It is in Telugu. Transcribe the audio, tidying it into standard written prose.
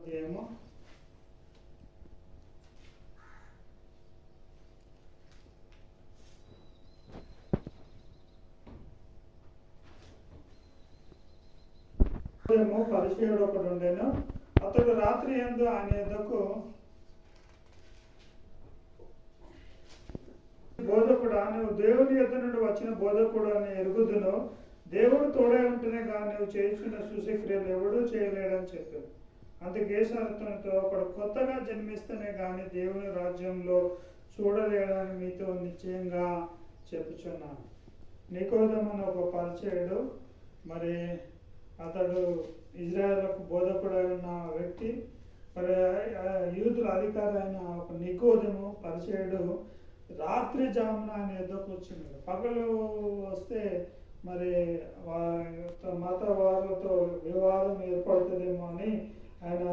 అధ్యాయము 17 ఒకడు ఉండెను. అతడు రాత్రి యందు ఆయన యొద్దకు బోధకుడా, నువ్వు దేవుని యొద్ద నుండి వచ్చిన బోధకుడు అని ఎరుగుదును. దేవుడు తోడై ఉంటేనే కానీ నువ్వు చేస్తున్న సూచక్రియలు ఎవడూ చేయలేడని చెప్పాడు. అందుకు యేసు అతనితో, ఒకడు కొత్తగా జన్మిస్తేనే కానీ దేవుని రాజ్యంలో చూడలేడని మీతో నిశ్చయంగా చెప్పుచున్నాను. నికోదేము అనే ఒక పరిచయుడు, మరి అతడు ఇజ్రాయేలుకు బోధకుడై ఉన్న వ్యక్తి. మరి యూదుల అధికారి అయిన ఒక నికోదేము పరిచయుడు రాత్రి జామున ఆయన ఎదుర్కొ వచ్చినాడు. పగలు వస్తే మరి మత వారితో వివాదం ఏర్పడుతుందేమో అని ఆయన